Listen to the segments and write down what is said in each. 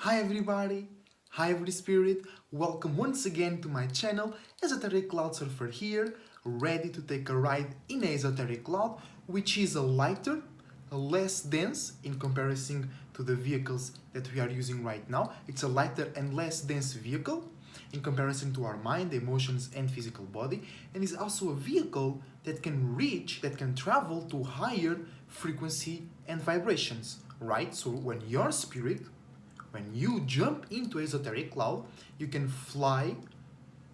Hi everybody, hi every spirit, welcome once again to my channel, Esoteric Cloud Surfer here, ready to take a ride in Esoteric Cloud, which is a lighter, less dense in comparison to the vehicles that we are using right now. It's a lighter and less dense vehicle in comparison to our mind, emotions and physical body, and is also a vehicle that can travel to higher frequency and vibrations, right? So when you jump into esoteric cloud, you can fly,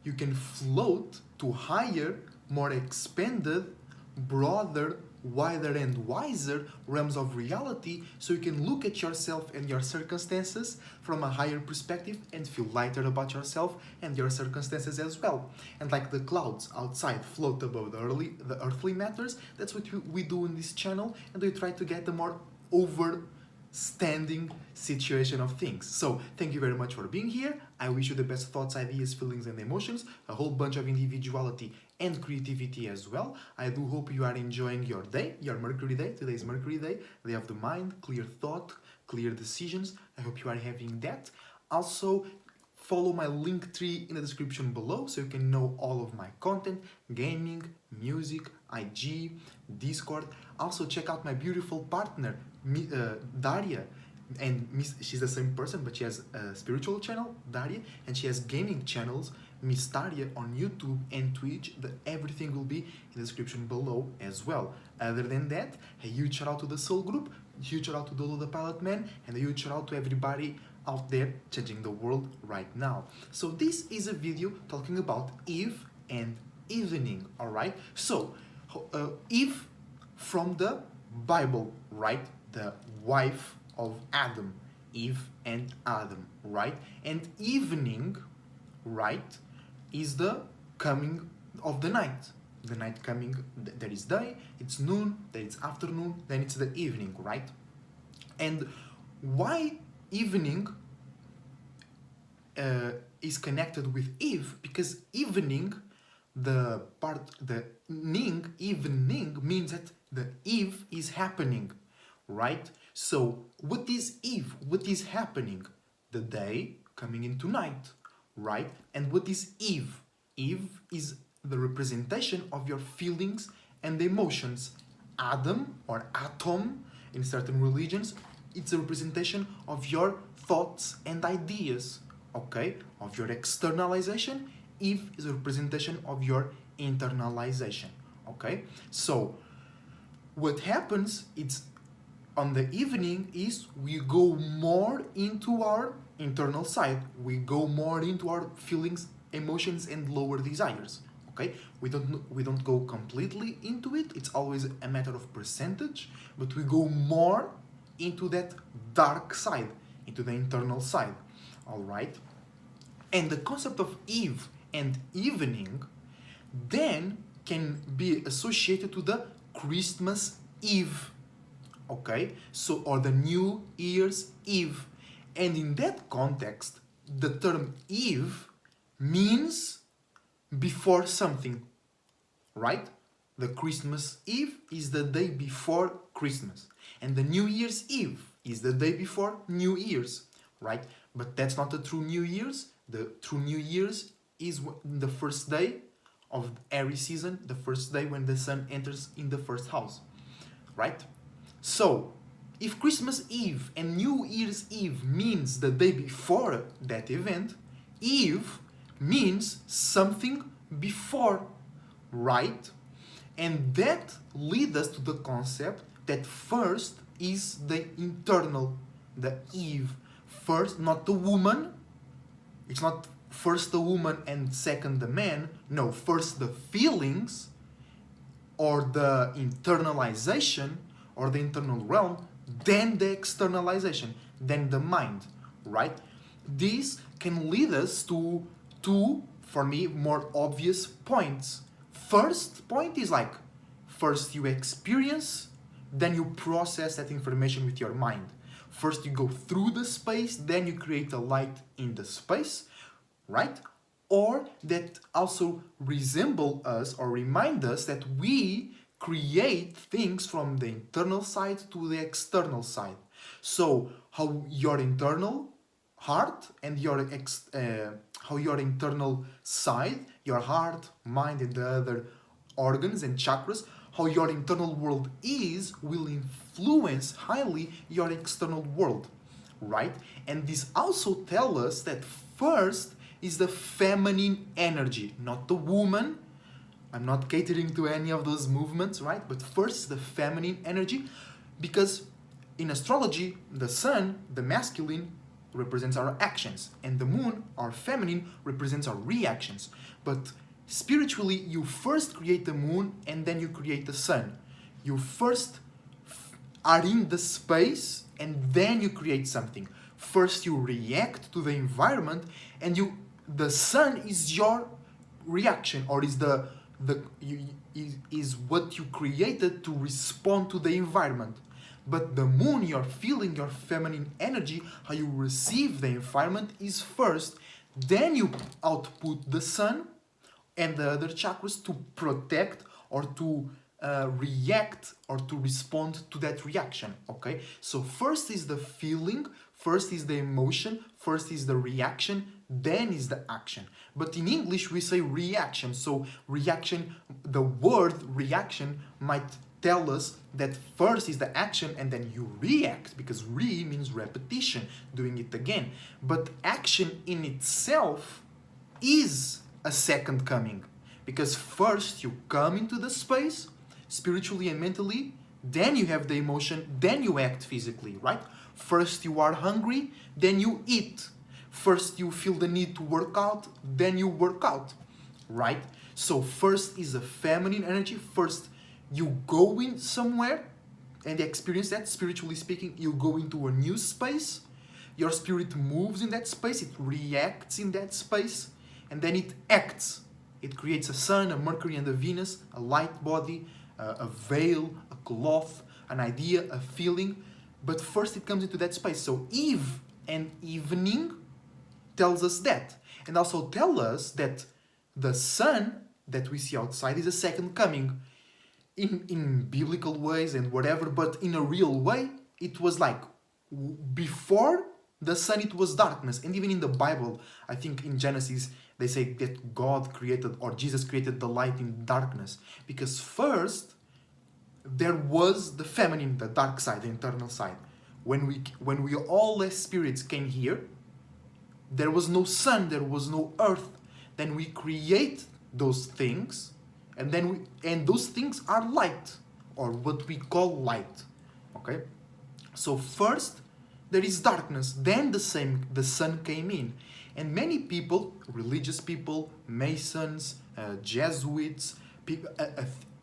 you can float to higher, more expanded, broader, wider and wiser realms of reality, so you can look at yourself and your circumstances from a higher perspective and feel lighter about yourself and your circumstances as well. And like the clouds outside float above the earthly matters, that's what we do in this channel, and we try to get a more overstanding situation of things. So thank you very much for being here. I wish you the best thoughts, ideas, feelings and emotions, a whole bunch of individuality and creativity as well. I do hope you are enjoying your day, your Mercury day. Today is Mercury day, day of the mind, clear thought, clear decisions. I hope you are having that. Also, follow my link tree in the description below so you can know all of my content, gaming, music, IG, Discord. Also check out my beautiful partner, Daria, and she's the same person, but she has a spiritual channel, Daria, and she has gaming channels, Miss Daria, on YouTube and Twitch. Everything will be in the description below as well. Other than that, a huge shout out to the SoulGroup, a huge shout out to Dolo the Pilot Man, and a huge shout out to everybody out there changing the world right now. So this is a video talking about Eve and evening, alright? So, Eve from the Bible, right? The wife of Adam, Eve and Adam, right? And evening, right, is the coming of the night. The night coming, there is day, it's noon, then it's afternoon, then it's the evening, right? And why evening is connected with Eve? Because evening, evening means that the Eve is happening, right? So what is Eve? What is happening? The day coming into night, right? And what is Eve? Eve is the representation of your feelings and emotions. Adam or atom in certain religions, it's a representation of your thoughts and ideas, okay? Of your externalization. Eve is a representation of your internalization, okay? So what happens, it's on the evening, is we go more into our internal side. We go more into our feelings, emotions and lower desires, okay? We don't go completely into it. It's always a matter of percentage, but we go more into that dark side, into the internal side, all right? And the concept of Eve and evening then can be associated to the Christmas Eve, okay? So, or the New Year's Eve. And in that context, the term Eve means before something, right? The Christmas Eve is the day before Christmas, and the New Year's Eve is the day before New Year's, right? But that's not the true New Year's. The true New Year's is the first day of every season, the first day when the sun enters in the first house, right? So, if Christmas Eve and New Year's Eve means the day before that event, Eve means something before, right? And that leads us to the concept that first is the internal, the Eve. First, not the woman. It's not first the woman and second the man. No, first the feelings or the internalization or the internal realm, then the externalization, then the mind, right? This can lead us to two, for me, more obvious points. First point is like, first you experience, then you process that information with your mind. First you go through the space, then you create a light in the space, right? Or that also resemble us or remind us that we create things from the internal side to the external side. So how your internal heart and how your internal side, your heart, mind, and the other organs and chakras, how your internal world is, will influence highly your external world, right? And this also tells us that first is the feminine energy, not the woman. I'm not catering to any of those movements, right? But first, the feminine energy, because in astrology, the sun, the masculine, represents our actions, and the moon, our feminine, represents our reactions. But spiritually, you first create the moon and then you create the sun. You first are in the space and then you create something. First, you react to the environment, and the sun is your reaction, or is is what you created to respond to the environment. But the moon, your feeling, your feminine energy, how you receive the environment, is first. Then you output the sun and the other chakras to protect or to react or to respond to that reaction. Okay, so first is the feeling, first is the emotion, first is the reaction, then is the action. But in English we say reaction. So reaction, the word reaction might tell us that first is the action and then you react, because re means repetition, doing it again. But action in itself is a second coming, because first you come into the space spiritually and mentally, then you have the emotion, then you act physically, right? First you are hungry, then you eat. First you feel the need to work out, then you work out, right? So first is a feminine energy. First you go in somewhere and experience that, spiritually speaking. You go into a new space, your spirit moves in that space, it reacts in that space, and then it acts. It creates a sun, a Mercury and a Venus, a light body, a veil, a cloth, an idea, a feeling. But first it comes into that space. So eve and evening tells us that. And also tell us that the sun that we see outside is a second coming. In biblical ways and whatever, but in a real way, it was like before the sun it was darkness. And even in the Bible, I think in Genesis they say that God created, or Jesus created, the light in darkness, because first there was the feminine, the dark side, the internal side. When we all as spirits came here, there was no sun, there was no earth. Then we create those things, and those things are light, or what we call light. Okay, so first there is darkness, then the sun came in. And many people, religious people, Masons, Jesuits, people,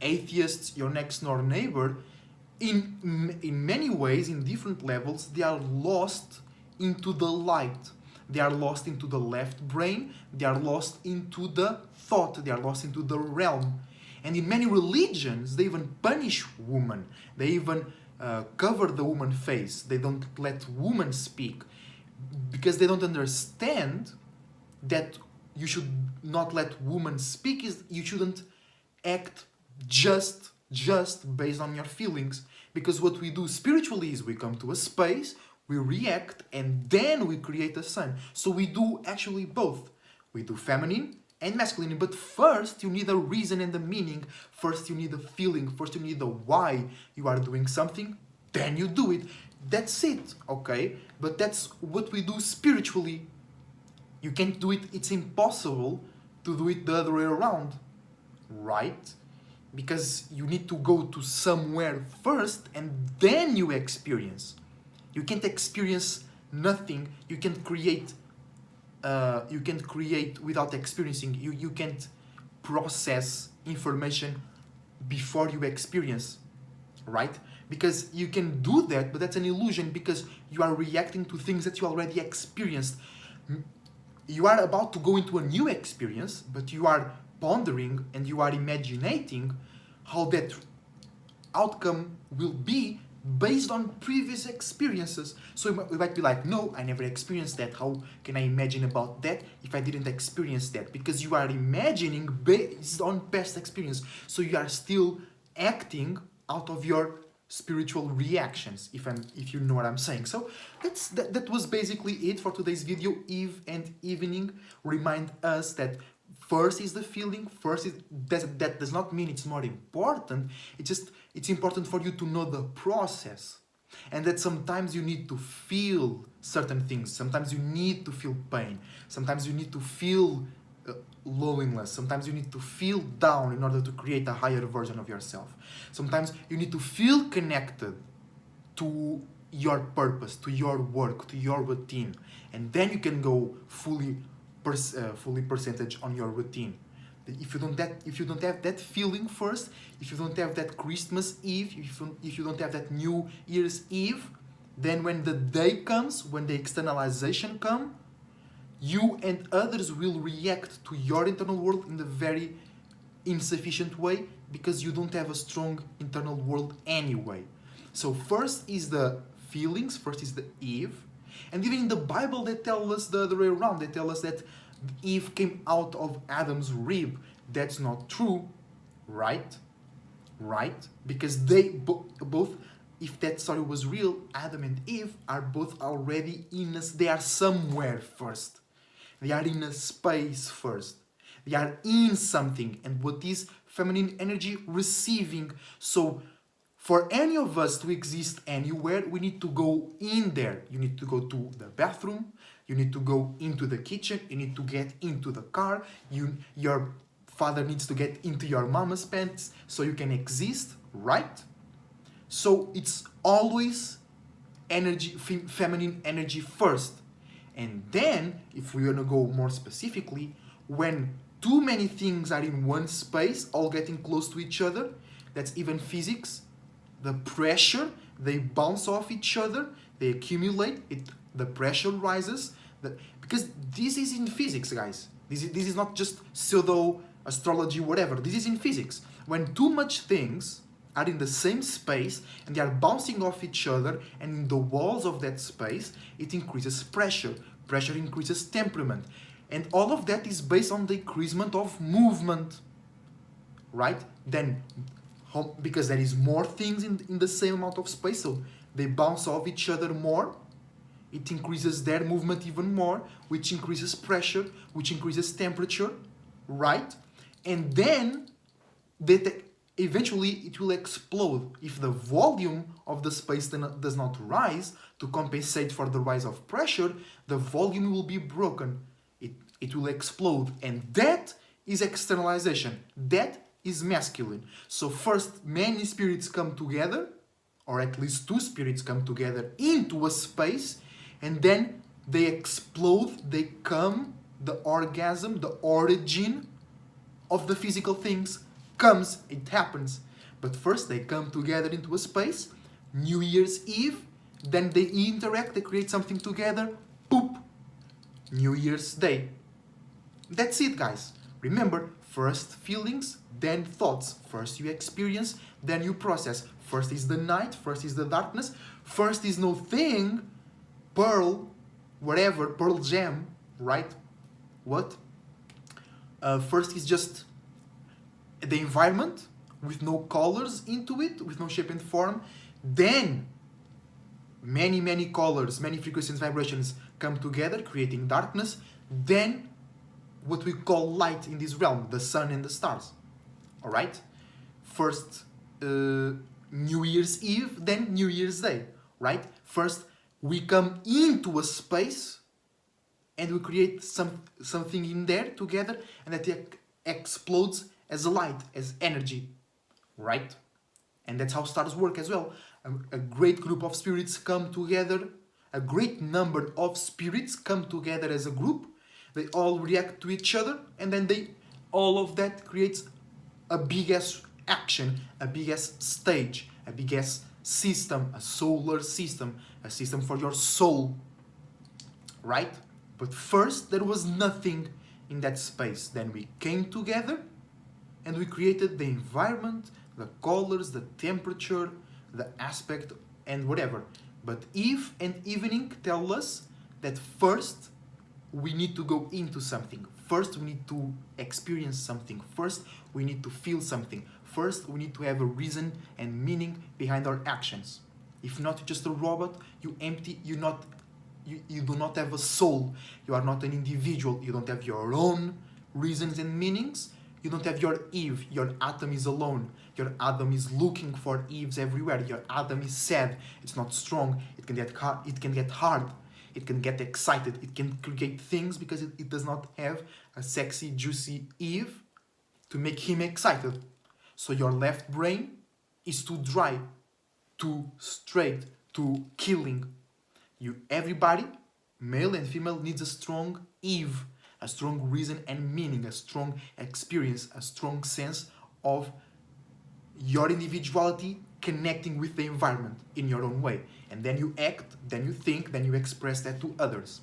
atheists, your next door neighbor, in many ways, in different levels, they are lost into the light. They are lost into the left brain, they are lost into the thought, they are lost into the realm. And in many religions, they even punish women. They even cover the woman face. They don't let women speak, because they don't understand that you should not let women speak. You shouldn't act just based on your feelings. Because what we do spiritually is we come to a space, we react, and then we create a sun. So we do actually both. We do feminine and masculine, but first you need a reason and a meaning. First you need a feeling, first you need a why you are doing something, then you do it. That's it, okay? But that's what we do spiritually. You can't do it, it's impossible to do it the other way around, right? Because you need to go to somewhere first and then you experience. You can't experience nothing, you can't create without experiencing. You can't process information before you experience, right? Because you can do that, but that's an illusion, because you are reacting to things that you already experienced. You are about to go into a new experience, but you are pondering and you are imagining how that outcome will be based on previous experiences. So you might be like, no, I never experienced that. How can I imagine about that if I didn't experience that? Because you are imagining based on past experience. So you are still acting out of your spiritual reactions, if you know what I'm saying. So that was basically it for today's video. Eve and evening remind us that first is the feeling, first is that does not mean it's more important. It's important for you to know the process, and that sometimes you need to feel certain things, sometimes you need to feel pain, sometimes you need to feel loneliness, sometimes you need to feel down in order to create a higher version of yourself. Sometimes you need to feel connected to your purpose, to your work, to your routine, and then you can go fully percentage on your routine. If you don't have that feeling first, if you don't have that Christmas Eve, if you don't have that New Year's Eve, then when the day comes, when the externalization comes, you and others will react to your internal world in a very insufficient way, because you don't have a strong internal world anyway. So first is the feelings, first is the Eve. And even in the Bible they tell us the other way around. They tell us that Eve came out of Adam's rib. That's not true, right? Right? Because they both, if that story was real, Adam and Eve are both already in us. They are somewhere first. They are in a space first. They are in something. And what is feminine energy? Receiving. So for any of us to exist anywhere, we need to go in there. You need to go to the bathroom. You need to go into the kitchen. You need to get into the car. Your father needs to get into your mama's pants so you can exist, right? So it's always energy, feminine energy first. And then, if we're gonna go more specifically, when too many things are in one space, all getting close to each other, that's even physics, the pressure, they bounce off each other, they accumulate, the pressure rises, because this is in physics, guys. This is not just pseudo astrology, whatever. This is in physics. When too much things are in the same space and they are bouncing off each other, and in the walls of that space, it increases pressure. Pressure increases temperament. And all of that is based on the increasement of movement, right? Then, because there is more things in the same amount of space, so they bounce off each other more, it increases their movement even more, which increases pressure, which increases temperature, right? And then, eventually it will explode. If the volume of the space does not rise to compensate for the rise of pressure, the volume will be broken. It will explode. And that is externalization. That is masculine. So first, many spirits come together, or at least two spirits come together into a space, and then they explode, they come, the orgasm, the origin of the physical things comes, it happens. But first they come together into a space, New Year's Eve, then they interact, they create something together, poop, New Year's Day. That's it, guys. Remember, first feelings, then thoughts. First you experience, then you process. First is the night, first is the darkness, first is no thing, pearl, whatever, pearl jam, right? What? First is just the environment with no colors into it, with no shape and form. Then many colors, many frequencies, vibrations come together, creating darkness. Then what we call light in this realm, the sun and the stars. All right? First New Year's Eve, then New Year's Day, right? First we come into a space and we create something in there together, and that explodes as a light, as energy, right? And that's how stars work as well. A great group of spirits come together, a great number of spirits come together as a group, they all react to each other, and then all of that creates a big-ass action, a big-ass stage, a big-ass system, a solar system, a system for your soul, right? But first there was nothing in that space. Then we came together and we created the environment, the colors, the temperature, the aspect, and whatever. But Eve and evening tell us that first we need to go into something. First we need to experience something. First we need to feel something. First, we need to have a reason and meaning behind our actions. If not, you're just a robot, you empty, you do not have a soul, you are not an individual, you don't have your own reasons and meanings, you don't have your Eve, your Adam is alone, your Adam is looking for Eves everywhere, your Adam is sad, it's not strong, it can get hard, it can get excited, it can create things because it does not have a sexy, juicy Eve to make him excited. So your left brain is too dry, too straight, too killing. Everybody, male and female, needs a strong Eve, a strong reason and meaning, a strong experience, a strong sense of your individuality connecting with the environment in your own way. And then you act, then you think, then you express that to others.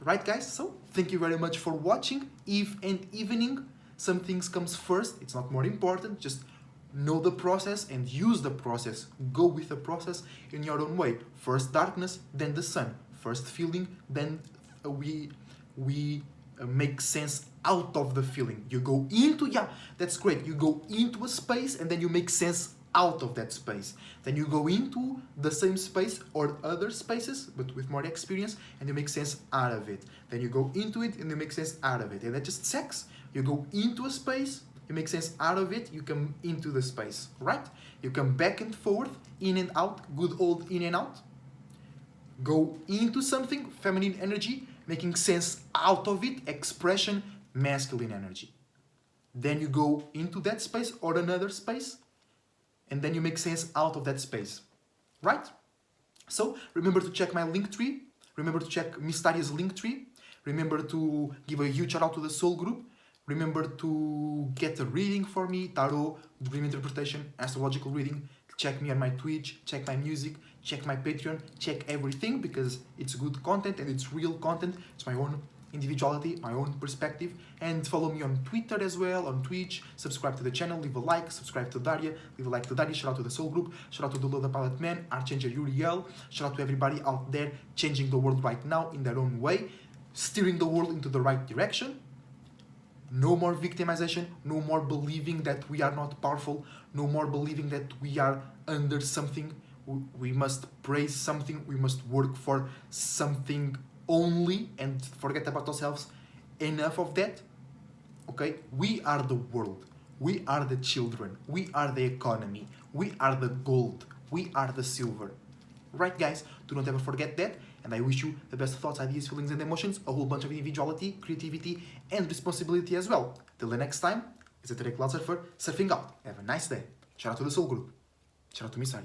Right, guys? So, thank you very much for watching. Eve and evening, some things comes first. It's not more important. Just know the process and use the process. Go with the process in your own way. First darkness, then the sun. First feeling, then we make sense out of the feeling. You go into, yeah, that's great. You go into a space and then you make sense out of that space. Then you go into the same space or other spaces, but with more experience, and you make sense out of it. Then you go into it and you make sense out of it. And that's just sex. You go into a space, you make sense out of it, you come into the space, right? You come back and forth, in and out, good old in and out. Go into something, feminine energy, making sense out of it, expression, masculine energy. Then you go into that space or another space, and then you make sense out of that space, right? So remember to check my link tree. Remember to check Mystaria's link tree. Remember to give a huge shout out to the Soul Group. Remember to get a reading for me, tarot, dream interpretation, astrological reading. Check me on my Twitch, check my music, check my Patreon, check everything because it's good content and it's real content. It's my own individuality, my own perspective. And follow me on Twitter as well, on Twitch. Subscribe to the channel, leave a like, subscribe to Daria, leave a like to Daria. Shout out to the Soul Group, shout out to the Lord, the Pilot Man, Archangel Uriel. Shout out to everybody out there changing the world right now in their own way, steering the world into the right direction. No more victimization, no more believing that we are not powerful, no more believing that we are under something. We must praise something, we must work for something only and forget about ourselves. Enough of that. Okay? We are the world. We are the children. We are the economy. We are the gold. We are the silver. Right, guys? Do not ever forget that. And I wish you the best thoughts, ideas, feelings, and emotions, a whole bunch of individuality, creativity, and responsibility as well. Till the next time, it's a Cloud Surfer, surfing out. Have a nice day. Shout out to the Soul Group. Shout out to Miss Ari.